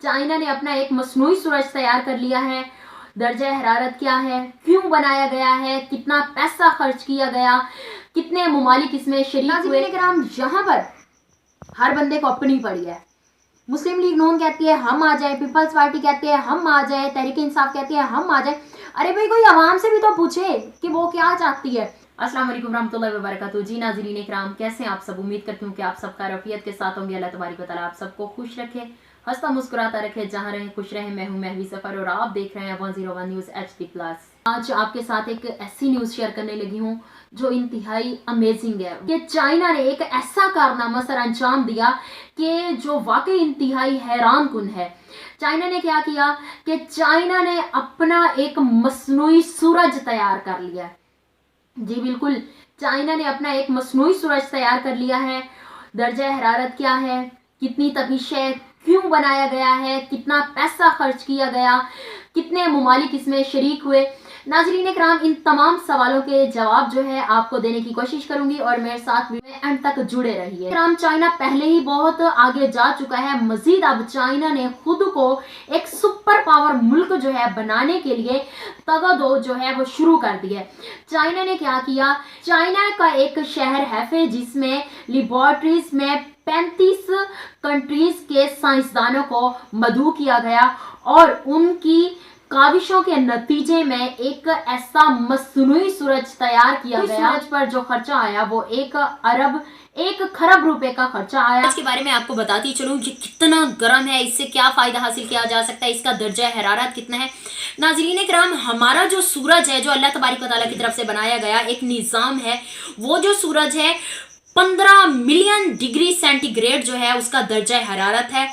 China ने अपना एक मसनूई सूरज तैयार कर लिया है। दर्जा हरारत क्या है, क्यों बनाया गया है, कितना पैसा खर्च किया गया, कितने ममालिक इसमें शरीक हुए। यहाँ पर हर बंदे को अपनी पड़ी है। मुस्लिम लीग नून कहती है हम आ जाए, पीपल्स पार्टी कहती है हम आ जाए, तहरीक इंसाफ कहती है हम आ जाए। अरे भाई कोई आवाम से भी तो पूछे कि वो क्या चाहती है। अस्सलाम वालेकुम रहमतुल्लाहि व बरकातहू। जी नाज़रीन इकराम, कैसे हैं आप सब? उम्मीद करती हूँ कि आप सबका रफ़ियत के साथ होंगे। अल्लाह तबारक व तआला आप सबको खुश रखे, हंसता मुस्कुराता रखे, जहाँ रहे खुश रहे। मैं हूँ महवी सफ़र और आप देख रहे हैं 101 न्यूज़ HD+। आज आपके साथ एक ऐसी न्यूज़ शेयर करने लगी हूँ जो इंतहाई अमेजिंग है। कि चाइना ने एक ऐसा कारनामा सर अंजाम दिया कि जो वाकई इंतहाई हैरान कुन है। चाइना ने क्या किया कि चाइना ने अपना एक मसनूई सूरज तैयार कर लिया। जी बिल्कुल, चाइना ने अपना एक मसनूई सूरज तैयार कर लिया है। दर्जा हरारत क्या है, कितनी तपिश है, क्यों बनाया गया है, कितना पैसा खर्च किया गया, कितने ममालिक इसमें शरीक हुए। नाज़रीन इकराम, इन तमाम सवालों के जवाब जो है आपको देने की कोशिश करूंगी और मेरे साथ भी एंड तक जुड़े रहिए। इकराम, चाइना पहले ही बहुत आगे जा चुका है। मजीद अब चाइना ने खुद को एक सुपर पावर मुल्क जो है बनाने के लिए तगदो जो है वो शुरू कर दी है। चाइना ने क्या किया, चाइना का एक शहर हैफे जिसमें लेबोरेटरीज में 35 कंट्रीज के साइंसदानों को मदऊ किया गया और उनकी काविशों के नतीजे में एक ऐसा मसनूई सूरज तैयार किया गया। सूरज पर जो खर्चा आया वो 1 खरब रुपए का खर्चा आया। इसके बारे में आपको बताती चलूं ये कितना गर्म है, इससे क्या फायदा हासिल किया जा सकता है, इसका दर्जा हरारत कितना है। नाज़रीन इकराम, हमारा जो सूरज है, जो अल्लाह तबारक व तआला की तरफ से बनाया गया एक निज़ाम है, वो जो सूरज है 15 मिलियन डिग्री सेंटीग्रेड जो है उसका दर्जा हरारत है।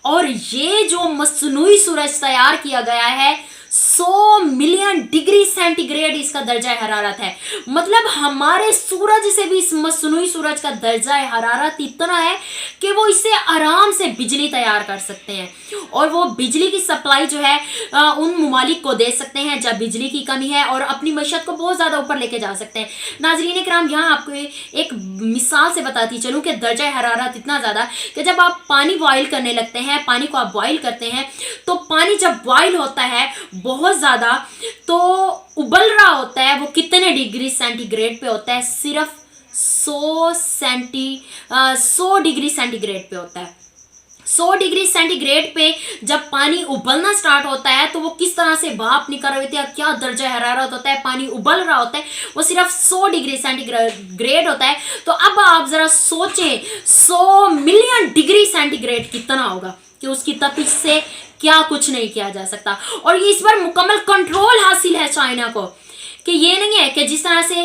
और ये जो मसनूई सूरज तैयार किया गया है 100 मिलियन डिग्री सेंटीग्रेड इसका दर्जा हरारत है। मतलब हमारे सूरज से भी इस मसनूई सूरज का दर्जा हरारत इतना है कि वो इससे आराम से बिजली तैयार कर सकते हैं और वो बिजली की सप्लाई जो है उन ममालिक को दे सकते हैं जब बिजली की कमी है और अपनी मईशत को बहुत ज़्यादा ऊपर लेके जा सकते हैं। नाज़रीन इकराम, यहाँ आपको एक मिसाल से बताती चलूँ कि दर्जा हरारत इतना ज़्यादा कि जब आप पानी बॉयल करने लगते हैं, पानी को आप बॉयल करते हैं तो पानी जब बॉयल होता है बहुत ज़्यादा तो उबल रहा होता है, वो कितने डिग्री सेंटीग्रेड पे होता है? सिर्फ 100 डिग्री सेंटीग्रेड पे होता है। 100 डिग्री सेंटीग्रेड पे जब पानी उबलना स्टार्ट होता है तो वो किस तरह से भाप निकल रही होती है, क्या दर्जा हरारत होता है, पानी उबल रहा होता है, वो सिर्फ 100 डिग्री सेंटीग्रेड होता है। तो अब आप जरा सोचें 100 मिलियन डिग्री सेंटीग्रेड कितना होगा कि उसकी तपिश से क्या कुछ नहीं किया जा सकता। और ये इस पर मुकम्मल कंट्रोल हासिल है चाइना को कि ये नहीं है कि जिस तरह से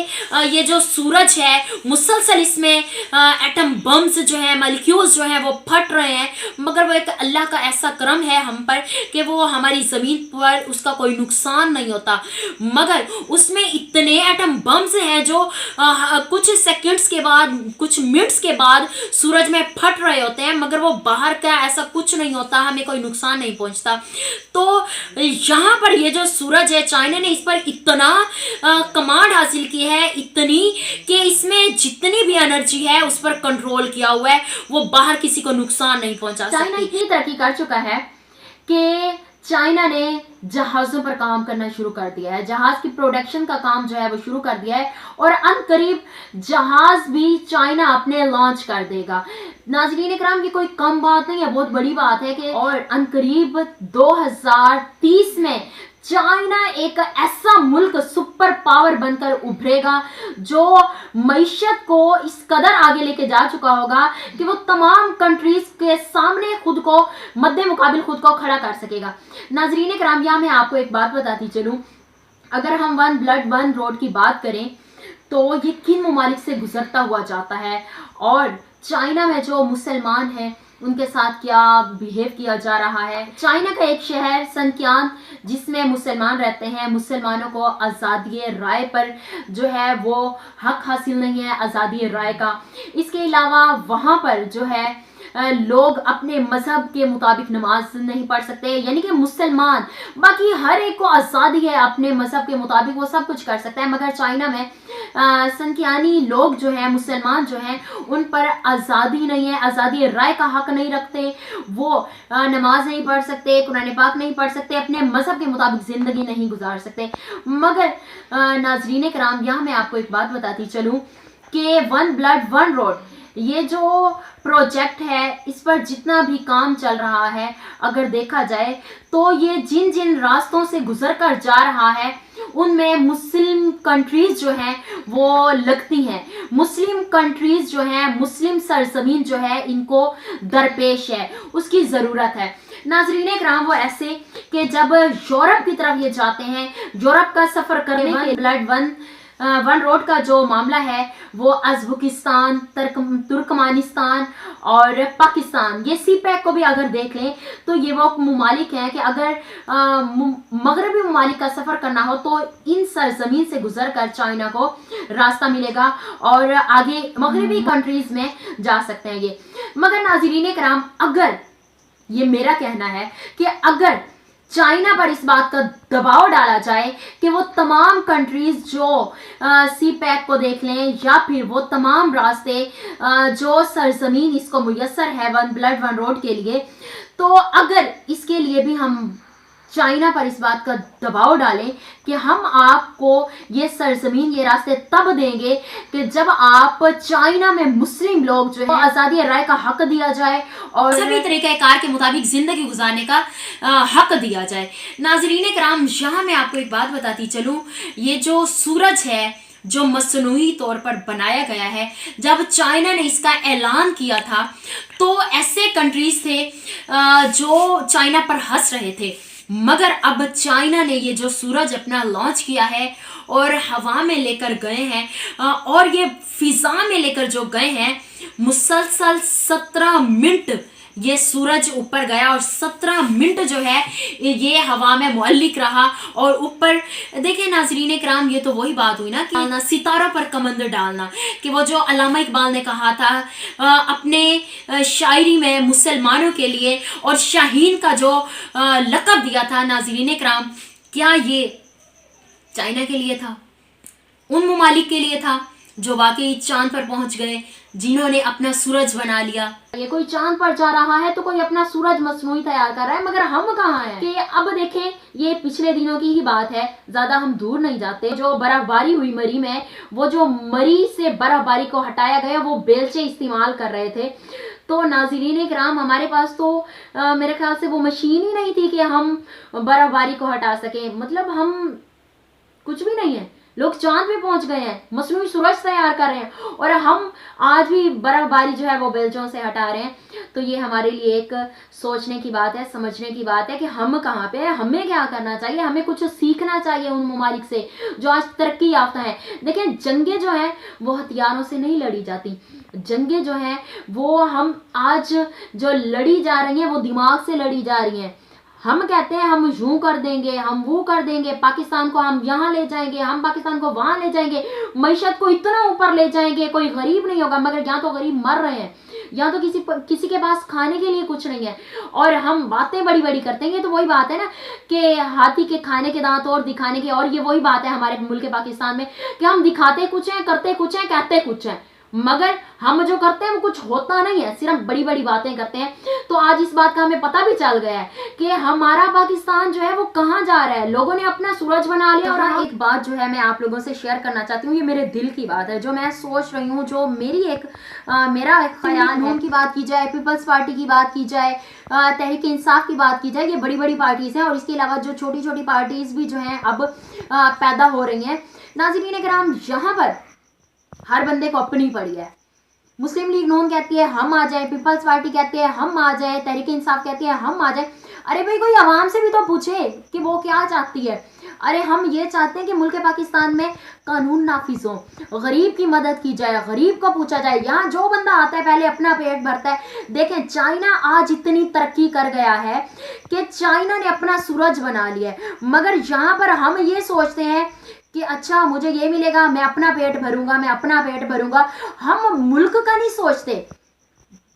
ये जो सूरज है मुसलसल इसमें एटम बम्स जो है, मॉलिक्यूल्स जो हैं वो फट रहे हैं, मगर वो एक अल्लाह का ऐसा करम है हम पर कि वो हमारी ज़मीन पर उसका कोई नुकसान नहीं होता। मगर उसमें इतने एटम बम्स हैं जो कुछ सेकंड्स के बाद, कुछ मिनट्स के बाद सूरज में फट रहे होते हैं, मगर वो बाहर का ऐसा कुछ नहीं होता, हमें कोई नुकसान नहीं पहुंचता। तो यहाँ पर ये जो सूरज है, चाइना ने इस पर इतना कमांड हासिल की है, इतनी कि इसमें जितनी भी एनर्जी है उस पर कंट्रोल किया हुआ है, वो बाहर किसी को नुकसान नहीं पहुंचा सकती। चाइना इतनी तरक्की कर चुका है कि चाइना ने जहाज़ों पर काम करना शुरू कर दिया है, जहाज़ की प्रोडक्शन का काम जो है वो शुरू कर दिया है और अनकरीब जहाज़ भी चाइना अपने लॉन्च कर देगा। नाज़रीन इकराम, की कोई कम बात नहीं है, बहुत बड़ी बात है कि और अनकरीब 2030 में चाइना एक ऐसा मुल्क सुपर पावर बनकर उभरेगा जो मईशत को इस कदर आगे लेके जा चुका होगा कि वो तमाम कंट्रीज के सामने खुद को मद्दे मुकाबिल खुद को खड़ा कर सकेगा। नाज़रीन इकराम, यहाँ मैं आपको एक बात बताती चलूँ, अगर हम वन ब्लड वन रोड की बात करें तो ये किन ममालिक से गुजरता हुआ जाता है और चाइना में जो मुसलमान हैं उनके साथ क्या बिहेव किया जा रहा है। चाइना का एक शहर सनकियान जिसमें मुसलमान रहते हैं, मुसलमानों को आज़ादी राय पर जो है वो हक हासिल नहीं है, आज़ादी राय का। इसके अलावा वहाँ पर जो है लोग अपने मजहब के मुताबिक नमाज नहीं पढ़ सकते, यानी कि मुसलमान, बाकी हर एक को आज़ादी है अपने मजहब के मुताबिक वो सब कुछ कर सकता है, मगर चाइना में संख्यानी लोग जो हैं, मुसलमान जो हैं, उन पर आज़ादी नहीं है, आज़ादी राय का हक नहीं रखते, वो नमाज नहीं पढ़ सकते, कुरान पाक नहीं पढ़ सकते, अपने मजहब के मुताबिक ज़िंदगी नहीं गुजार सकते। मगर नाजरीन कराम, यहाँ मैं आपको एक बात बताती चलूँ कि वन ब्लड वन रोड, ये जो प्रोजेक्ट है, इस पर जितना भी काम चल रहा है, अगर देखा जाए तो ये जिन जिन रास्तों से गुजर कर जा रहा है उनमें मुस्लिम कंट्रीज जो हैं वो लगती हैं। मुस्लिम कंट्रीज जो हैं, मुस्लिम सरजमीन जो है, इनको दरपेश है, उसकी ज़रूरत है। नाजरीन कराम, वो ऐसे कि जब यूरोप की तरफ ये जाते हैं, यूरोप का सफ़र करने के ब्लड वन रोड का जो मामला है वो अज़बकिस्तान, तुर्कमानिस्तान और पाकिस्तान, ये सीपैक को भी अगर देख लें तो ये वो ममालिक हैं कि अगर मगरबी ममालिक का सफ़र करना हो तो इन सरजमीन से गुजर कर चाइना को रास्ता मिलेगा और आगे मगरबी कंट्रीज़ में जा सकते हैं ये। मगर नाज़रीन कराम, अगर ये मेरा कहना है कि अगर चाइना पर इस बात का दबाव डाला जाए कि वो तमाम कंट्रीज जो सीपैक को देख लें, या फिर वो तमाम रास्ते जो सरजमीन इसको मुयस्सर है वन ब्लड वन रोड के लिए, तो अगर इसके लिए भी हम चाइना पर इस बात का दबाव डालें कि हम आपको ये सरजमीन, ये रास्ते तब देंगे कि जब आप चाइना में मुस्लिम लोग जो है आज़ादी राय का हक दिया जाए और सभी तरीक़ाकार के मुताबिक ज़िंदगी गुजारने का हक दिया जाए। नाज़रीन कराम, यहाँ मैं आपको एक बात बताती चलूँ, ये जो सूरज है जो मसनूई तौर पर बनाया गया है, जब चाइना ने इसका ऐलान किया था तो ऐसे कंट्रीज़ थे जो चाइना पर हंस रहे थे, मगर अब चाइना ने ये जो सूरज अपना लॉन्च किया है और हवा में लेकर गए हैं और ये फिज़ा में लेकर जो गए हैं, मुसलसल 17 मिनट ये सूरज ऊपर गया और 17 मिनट जो है ये हवा में मुअल्लिक रहा। और ऊपर देखिए नाजरीन कराम, ये तो वही बात हुई ना कि सितारों पर कमंद डालना, कि वो जो अल्लामा इकबाल ने कहा था अपने शायरी में मुसलमानों के लिए, और शाहीन का जो लक़ब दिया था नाजरीन कराम, क्या ये चाइना के लिए था, उन ममालिक के लिए था जो वाकई चांद पर पहुंच गए, जिन्होंने अपना सूरज बना लिया। ये कोई चांद पर जा रहा है तो कोई अपना सूरज मसनूई तैयार कर रहा है, मगर हम कहाँ हैं? कि अब देखें, ये पिछले दिनों की ही बात है, ज़्यादा हम दूर नहीं जाते। जो बर्फबारी हुई मरी में, वो जो मरी से बर्फबारी को हटाया गया, वो बेलचे इस्तेमाल कर रहे थे। तो नाज़रीन कराम, हमारे पास तो मेरे ख्याल से वो मशीन ही नहीं थी कि हम बर्फबारी को हटा सकें। मतलब हम कुछ भी नहीं है, लोग चांद पे पहुंच गए हैं, मसनूई सूरज तैयार कर रहे हैं, और हम आज भी बर्फबारी जो है वो बेलचों से हटा रहे हैं। तो ये हमारे लिए एक सोचने की बात है, समझने की बात है कि हम कहाँ पे हैं, हमें क्या करना चाहिए, हमें कुछ सीखना चाहिए उन ममालिक से जो आज तरक्की याफ्ता हैं। देखें, जंगें जो हैं वो हथियारों से नहीं लड़ी जाती, जंगें जो हैं वो हम आज जो लड़ी जा रही हैं वो दिमाग से लड़ी जा रही हैं। हम कहते हैं हम यूं कर देंगे, हम वो कर देंगे, पाकिस्तान को हम यहाँ ले जाएंगे, हम पाकिस्तान को वहाँ ले जाएंगे, मईशत को इतना ऊपर ले जाएंगे, कोई गरीब नहीं होगा। मगर यहाँ तो गरीब मर रहे हैं, यहाँ तो किसी के पास खाने के लिए कुछ नहीं है, और हम बातें बड़ी बड़ी करते हैं। तो वही बात है ना कि हाथी के खाने के दांत और दिखाने के, और ये वही बात है हमारे मुल्क पाकिस्तान में कि हम दिखाते कुछ हैं, करते कुछ हैं, कहते कुछ हैं, मगर हम जो करते हैं वो कुछ होता नहीं है, सिर्फ बड़ी बड़ी बातें करते हैं। तो आज इस बात का हमें पता भी चल गया है कि हमारा पाकिस्तान जो है वो कहाँ जा रहा है, लोगों ने अपना सूरज बना लिया। और एक बात जो है मैं आप लोगों से शेयर करना चाहती हूँ, ये मेरे दिल की बात है, जो मैं सोच रही हूँ, जो मेरा एक ख्याल है। की बात की जाए, पीपल्स पार्टी की बात की जाए, तहरीक इंसाफ की बात की जाए, ये बड़ी बड़ी पार्टीज़ हैं, और इसके अलावा जो छोटी छोटी पार्टीज़ भी जो हैं अब पैदा हो रही हैं। नाज़रीन कराम, यहाँ पर हर बंदे को अपनी पड़ी है। मुस्लिम लीग नून कहती है हम आ जाए, पीपल्स पार्टी कहती है हम आ जाए, तहरीक इंसाफ कहती है हम आ जाए। अरे भाई, कोई आवाम से भी तो पूछे कि वो क्या चाहती है। अरे हम ये चाहते हैं कि मुल्क पाकिस्तान में कानून नाफिज हो, गरीब की मदद की जाए, गरीब को पूछा जाए। यहाँ जो बंदा आता है पहले अपना पेट भरता है। देखें, चाइना आज इतनी तरक्की कर गया है कि चाइना ने अपना सूरज बना लिया है, मगर यहाँ पर हम ये सोचते हैं कि अच्छा मुझे ये मिलेगा, मैं अपना पेट भरूंगा, मैं अपना पेट भरूंगा। हम मुल्क का नहीं सोचते।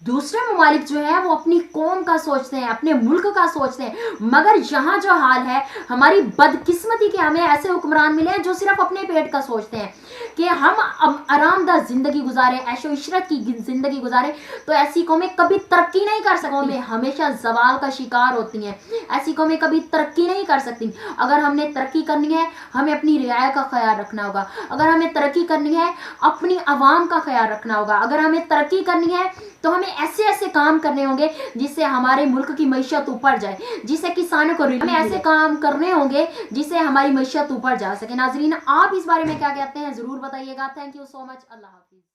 दूसरे ममालिक जो है वो अपनी कौम का सोचते हैं, अपने मुल्क का सोचते हैं, मगर यहाँ जो हाल है, हमारी बदकिस्मती के हमें ऐसे हुक्मरान मिले हैं जो सिर्फ अपने पेट का सोचते हैं कि हम अब आरामदायक जिंदगी गुजारे, ऐशो इशरत की जिंदगी गुजारे। तो ऐसी कौमें कभी तरक्की नहीं कर सकती, कौमें हमेशा जवाल का शिकार होती हैं, ऐसी कौमें कभी तरक्की नहीं कर सकती। अगर हमने तरक्की करनी है, हमें अपनी रियाया का ख्याल रखना होगा। अगर हमें तरक्की करनी है, अपनी आवाम का ख्याल रखना होगा। अगर हमें तरक्की करनी है तो हमें ऐसे ऐसे काम करने होंगे जिससे हमारे मुल्क की मईशत ऊपर जाए, जिससे किसानों को हमें ऐसे काम करने होंगे जिससे हमारी मईशत ऊपर जा सके। नाजरीन, आप इस बारे में क्या कहते हैं जरूर बताइएगा। Thank you so much. Allah Hafiz.